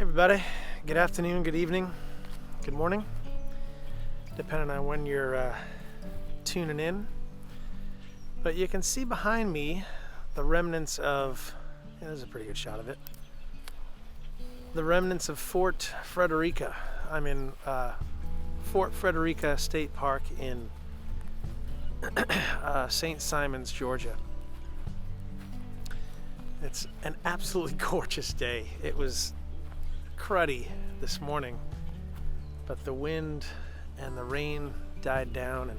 Everybody, good afternoon, good evening, good morning, depending on when you're tuning in. But you can see behind me the remnants of, there's a pretty good shot of it, the remnants of Fort Frederica. I'm in Fort Frederica State Park in St. Simons, Georgia. It's an absolutely gorgeous day. It was cruddy this morning, but the wind and the rain died down and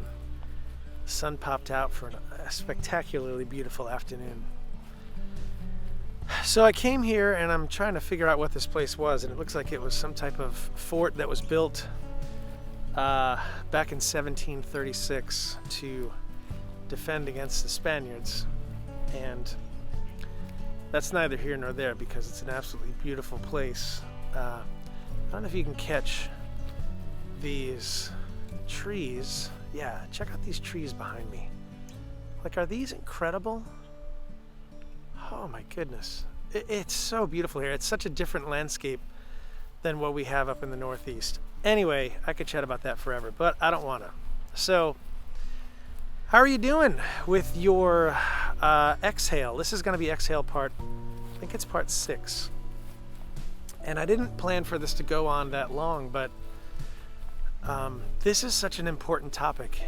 the sun popped out for a spectacularly beautiful afternoon. So I came here and I'm trying to figure out what this place was, and it looks like it was some type of fort that was built back in 1736 to defend against the Spaniards. And that's neither here nor there because it's an absolutely beautiful place. I don't know if you can catch these trees. Yeah, check out these trees behind me. Like, are these incredible? Oh my goodness. It's so beautiful here. It's such a different landscape than what we have up in the Northeast. Anyway, I could chat about that forever, but I don't want to. So, how are you doing with your exhale? This is going to be exhale part, I think it's part 6. And I didn't plan for this to go on that long, but this is such an important topic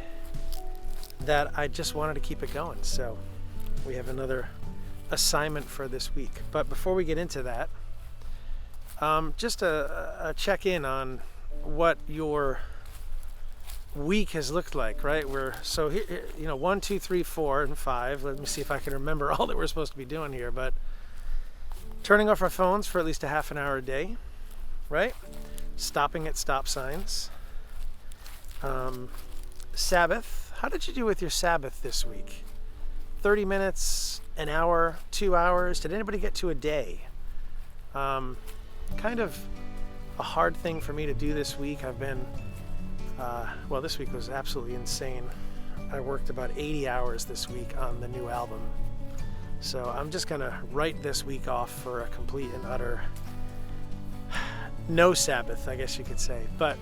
that I just wanted to keep it going. So we have another assignment for this week. But before we get into that, just a check-in on what your week has looked like, right? So here, 1, 2, 3, 4, and 5. Let me see if I can remember all that we're supposed to be doing here. But turning off our phones for at least a half an hour a day, right? Stopping at stop signs. Sabbath. How did you do with your Sabbath this week? 30 minutes, an hour, 2 hours? Did anybody get to a day? Kind of a hard thing for me to do this week. I've been, this week was absolutely insane. I worked about 80 hours this week on the new album. So I'm just going to write this week off for a complete and utter no Sabbath, I guess you could say. But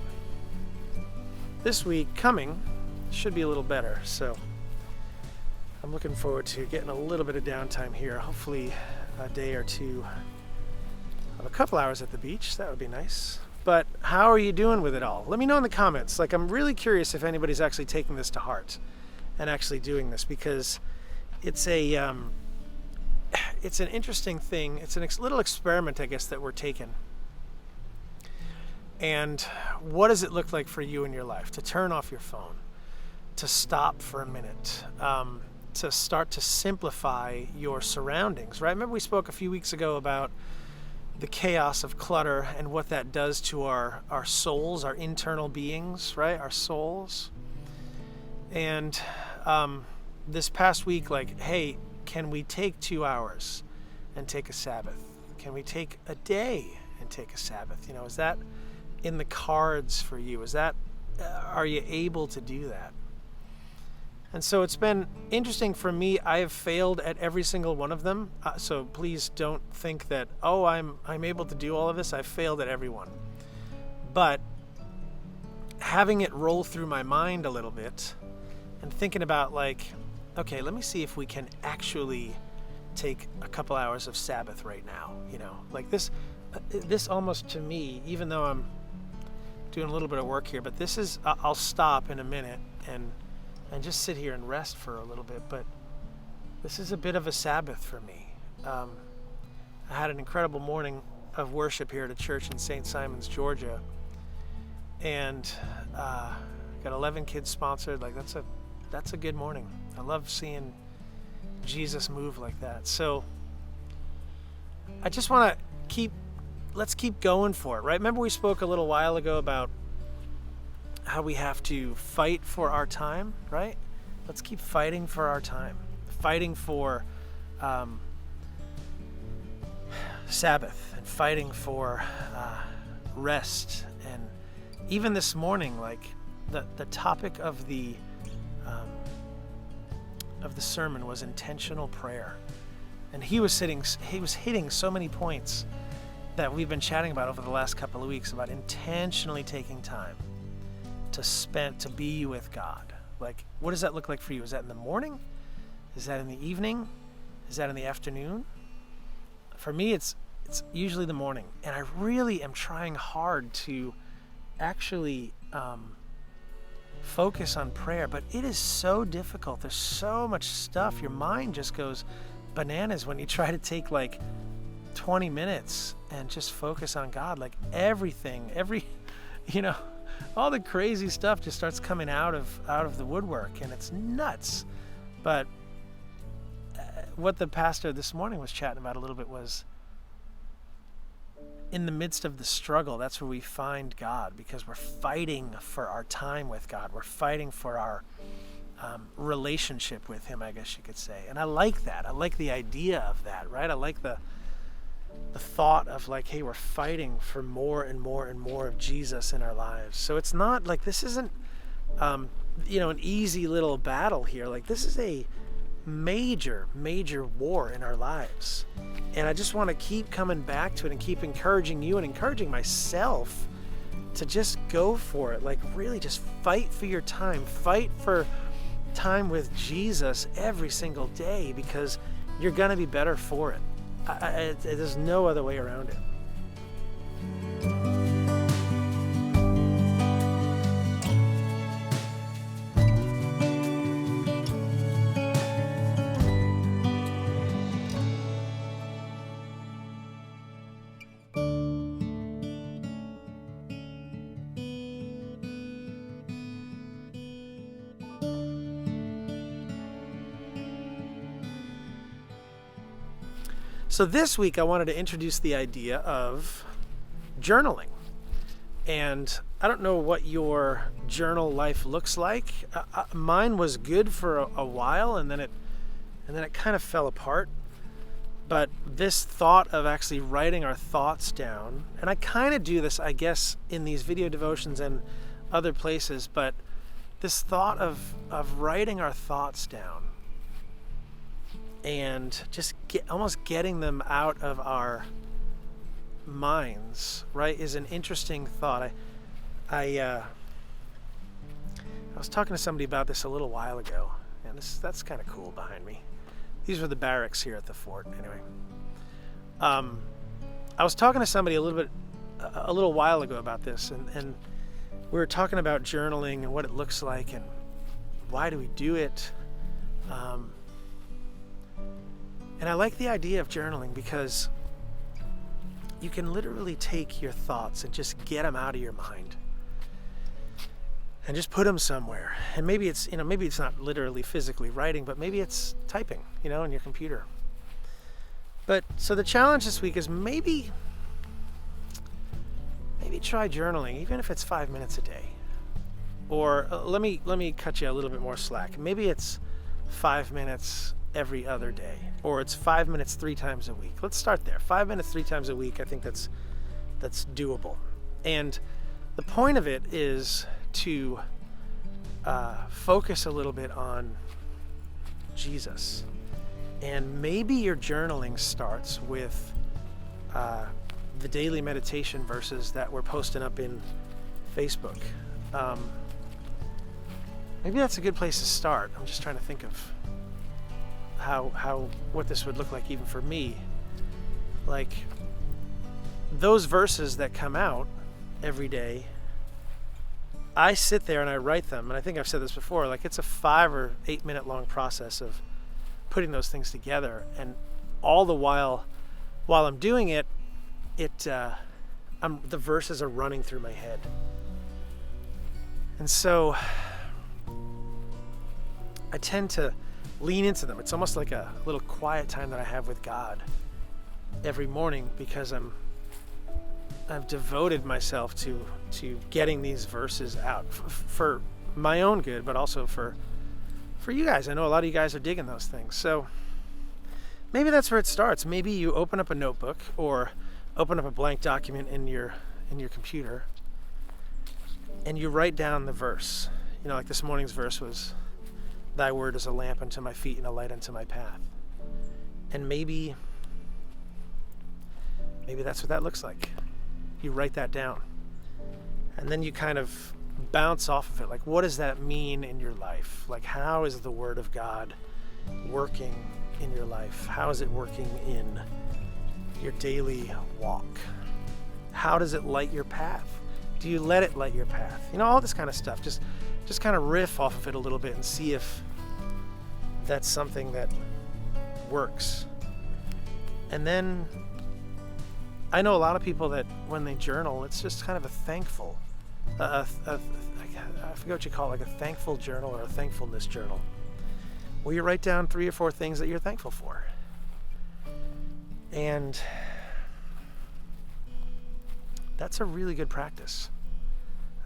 this week coming should be a little better. So I'm looking forward to getting a little bit of downtime here. Hopefully a day or two of a couple hours at the beach. That would be nice. But how are you doing with it all? Let me know in the comments. I'm really curious if anybody's actually taking this to heart and actually doing this, because it's an interesting thing. It's a little experiment, I guess, that we're taking. And what does it look like for you in your life to turn off your phone, to stop for a minute, to start to simplify your surroundings, right? Remember we spoke a few weeks ago about the chaos of clutter and what that does to our souls, our internal beings, right? Our souls. And this past week, hey, can we take 2 hours and take a Sabbath? Can we take a day and take a Sabbath? Is that in the cards for you? Are you able to do that? And so it's been interesting for me. I have failed at every single one of them. So please don't think that, I'm able to do all of this. I've failed at every one. But having it roll through my mind a little bit and thinking about okay, let me see if we can actually take a couple hours of Sabbath right now. This almost, to me, even though I'm doing a little bit of work here, but this is, I'll stop in a minute and just sit here and rest for a little bit. But this is a bit of a Sabbath for me. I had an incredible morning of worship here at a church in St. Simons, Georgia. And got 11 kids sponsored. That's a good morning. I love seeing Jesus move like that. So I just want to let's keep going for it, right? Remember we spoke a little while ago about how we have to fight for our time, right? Let's keep fighting for our time. Fighting for Sabbath and fighting for rest. And even this morning, the topic of the sermon was intentional prayer, and he was hitting so many points that we've been chatting about over the last couple of weeks, about intentionally taking time to be with God. Like, what does that look like for you? Is that in the morning? Is that in the evening? Is that in the afternoon? For me, it's usually the morning. And I really am trying hard to actually focus on prayer, but it is so difficult. There's so much stuff. Your mind just goes bananas when you try to take like 20 minutes and just focus on God. Like everything, all the crazy stuff just starts coming out of the woodwork, and it's nuts. But what the pastor this morning was chatting about a little bit was, in the midst of the struggle, that's where we find God, because we're fighting for our time with God. We're fighting for our relationship with Him, I guess you could say. And I like that. I like the idea of that, right? I like the thought of like, hey, we're fighting for more and more and more of Jesus in our lives. So it's not like, this isn't, an easy little battle here. Like, this is a major, major war in our lives. And I just want to keep coming back to it and keep encouraging you and encouraging myself to just go for it. Like, really just fight for your time. Fight for time with Jesus every single day, because you're going to be better for it. There's no other way around it. So this week I wanted to introduce the idea of journaling. And I don't know what your journal life looks like. Mine was good for a while, and then it kind of fell apart. But this thought of actually writing our thoughts down, and I kind of do this, I guess, in these video devotions and other places, but this thought of writing our thoughts down and just almost getting them out of our minds, right, is an interesting thought. I was talking to somebody about this a little while ago, and that's kind of cool behind me. These were the barracks here at the fort. Anyway, I was talking to somebody a little while ago about this, and we were talking about journaling and what it looks like and why do we do it. And I like the idea of journaling because you can literally take your thoughts and just get them out of your mind and just put them somewhere. And maybe it's not literally physically writing, but maybe it's typing, in your computer. But so the challenge this week is maybe try journaling, even if it's 5 minutes a day. Or let me cut you a little bit more slack. Maybe it's 5 minutes every other day, or it's 5 minutes 3 times a week. Let's start there. 5 minutes 3 times a week. I think that's doable. And the point of it is to focus a little bit on Jesus. And maybe your journaling starts with the daily meditation verses that we're posting up in Facebook. Maybe that's a good place to start. I'm just trying to think of what this would look like even for me. Like, those verses that come out every day, I sit there and I write them. And I think I've said this before, like, it's a 5 or 8 minute long process of putting those things together. And all the while I'm doing it, the verses are running through my head. And so I tend to lean into them. It's almost like a little quiet time that I have with God every morning, because I've devoted myself to getting these verses out for my own good, but also for you guys. I know a lot of you guys are digging those things. So maybe that's where it starts. Maybe you open up a notebook or open up a blank document in your computer and you write down the verse. Like this morning's verse was, "Thy word is a lamp unto my feet and a light unto my path." And maybe maybe that's what that looks like. You write that down. And then you kind of bounce off of it. Like, what does that mean in your life? Like, how is the Word of God working in your life? How is it working in your daily walk? How does it light your path? Do you let it light your path? You know, all this kind of stuff. Just kind of riff off of it a little bit and see if that's something that works. And then I know a lot of people that when they journal, it's just kind of a thankful, I forget what you call it, like a thankful journal or a thankfulness journal, where you write down 3 or 4 things that you're thankful for. And that's a really good practice.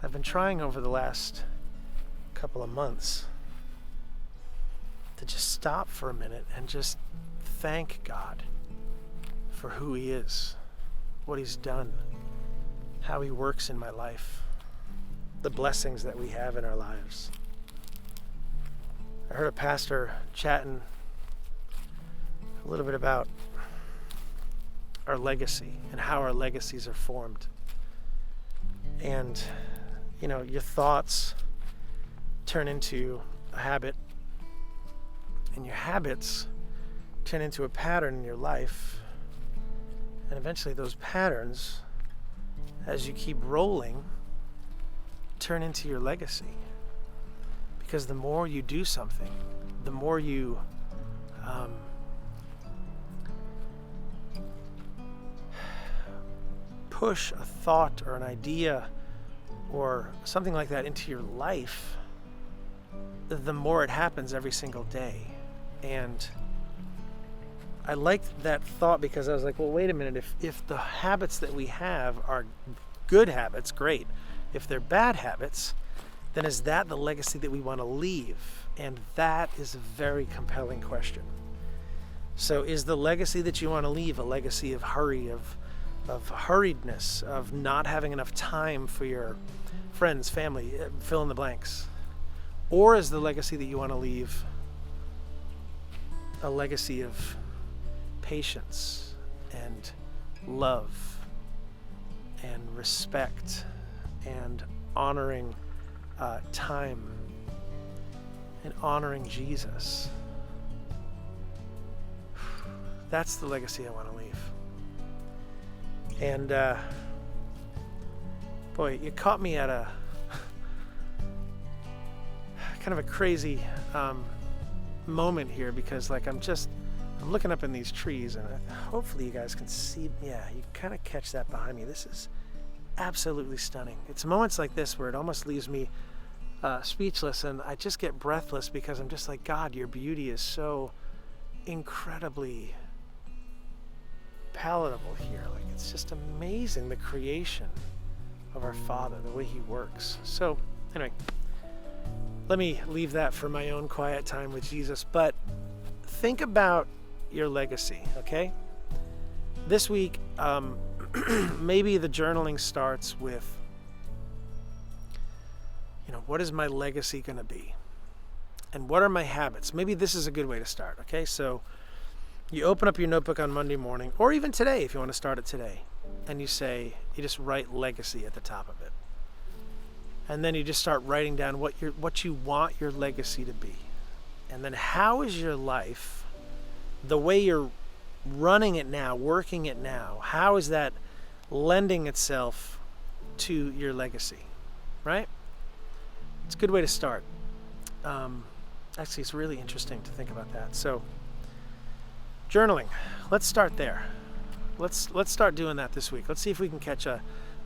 I've been trying over the last couple of months to just stop for a minute and just thank God for who He is, what He's done, how He works in my life, the blessings that we have in our lives. I heard a pastor chatting a little bit about our legacy and how our legacies are formed. And, you know, your thoughts turn into a habit, and your habits turn into a pattern in your life. And eventually those patterns, as you keep rolling, turn into your legacy. Because the more you do something, the more you push a thought or an idea or something like that into your life, the more it happens every single day. And I liked that thought because I was like, well, wait a minute, if the habits that we have are good habits, great. If they're bad habits, then is that the legacy that we want to leave? And that is a very compelling question. So is the legacy that you want to leave a legacy of hurry, of hurriedness, of not having enough time for your friends, family, fill in the blanks? Or is the legacy that you want to leave a legacy of patience and love and respect and honoring time and honoring Jesus? That's the legacy I want to leave. And boy, you caught me at a kind of a crazy moment here, because like I'm looking up in these trees, and hopefully you guys can see, yeah, you kind of catch that behind me. This is absolutely stunning. It's moments like this where it almost leaves me speechless, and I just get breathless because I'm just like, God, your beauty is so incredibly palatable here. Like, it's just amazing, the creation of our Father, the way He works. So anyway, let me leave that for my own quiet time with Jesus. But think about your legacy, okay? This week, maybe the journaling starts with, you know, what is my legacy going to be? And what are my habits? Maybe this is a good way to start, okay? So you open up your notebook on Monday morning, or even today if you want to start it today, and you just write legacy at the top of it. And then you just start writing down what you want your legacy to be. And then how is your life, the way you're running it now, working it now, how is that lending itself to your legacy, right? It's a good way to start. Actually, it's really interesting to think about that. So, journaling. Let's start there. Let's start doing that this week. Let's see if we can catch a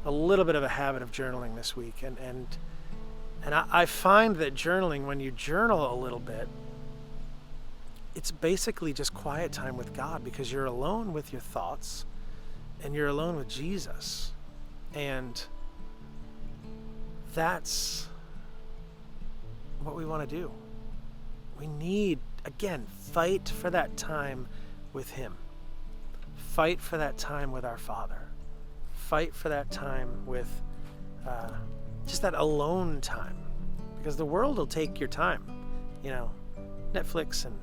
little bit of a habit of journaling this week. And I find that journaling, when you journal a little bit, it's basically just quiet time with God, because you're alone with your thoughts and you're alone with Jesus. And that's what we want to do. We need, again, fight for that time with Him. Fight for that time with our Father. Fight for that time with just that alone time. Because the world will take your time. You know, Netflix and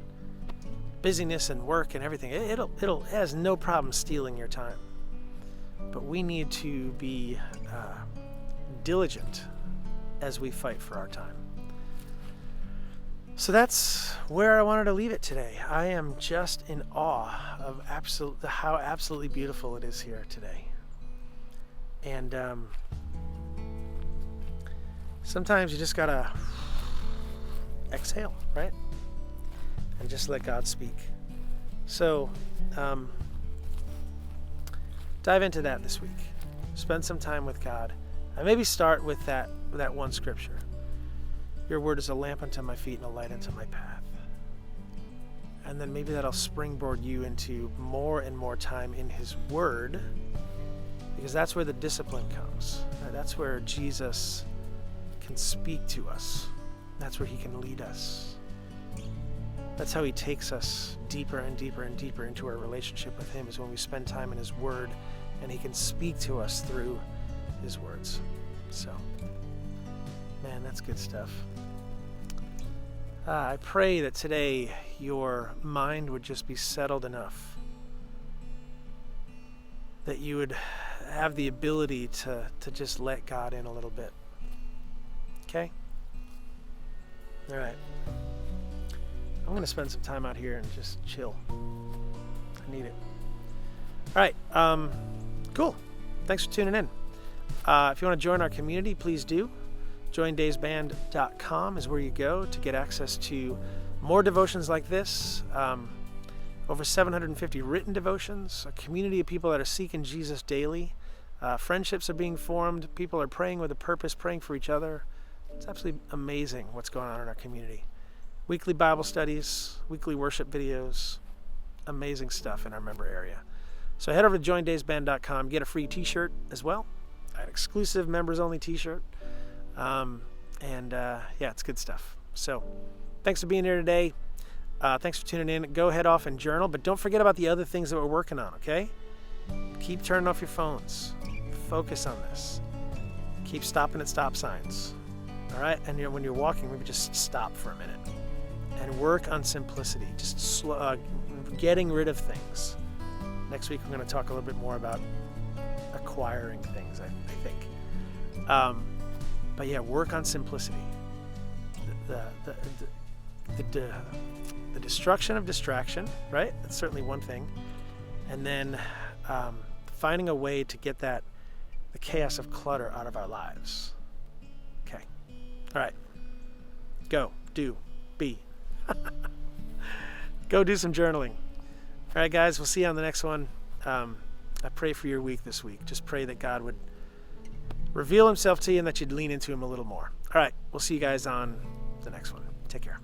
busyness and work and everything. It has no problem stealing your time. but we need to be diligent as we fight for our time. So that's where I wanted to leave it today. I am just in awe of how absolutely beautiful it is here today. And sometimes you just gotta exhale, right? And just let God speak. So dive into that this week. Spend some time with God. And maybe start with that one scripture. Your word is a lamp unto my feet and a light unto my path. And then maybe that'll springboard you into more and more time in his word, because that's where the discipline comes. Right? That's where Jesus can speak to us. That's where he can lead us. That's how he takes us deeper and deeper and deeper into our relationship with him, is when we spend time in his word and he can speak to us through his words. So, man, that's good stuff. I pray that today your mind would just be settled enough that you would have the ability to just let God in a little bit. Okay? All right. I'm going to spend some time out here and just chill. I need it. All right. Cool. Thanks for tuning in. If you want to join our community, please do. JoinDaysBand.com is where you go to get access to more devotions like this. Over 750 written devotions, a community of people that are seeking Jesus daily. Friendships are being formed. People are praying with a purpose, praying for each other. It's absolutely amazing what's going on in our community. Weekly Bible studies, weekly worship videos, amazing stuff in our member area. So head over to JoinDaysBand.com, get a free t-shirt as well, an exclusive members-only t-shirt. Yeah, it's good stuff. So thanks for being here today. Thanks for tuning in. Go head off and journal, but don't forget about the other things that we're working on, okay? Keep turning off your phones. Focus on this. Keep stopping at stop signs. All right? And when you're walking, maybe just stop for a minute and work on simplicity, just getting rid of things. Next week, we're going to talk a little bit more about acquiring things, I think. But yeah, work on simplicity. The destruction of distraction, right? That's certainly one thing. And then finding a way to get the chaos of clutter out of our lives. Okay. All right. Go, do, be. Go do some journaling. All right, guys, we'll see you on the next one. I pray for your week this week. Just pray that God would reveal himself to you and that you'd lean into him a little more. All right, we'll see you guys on the next one. Take care.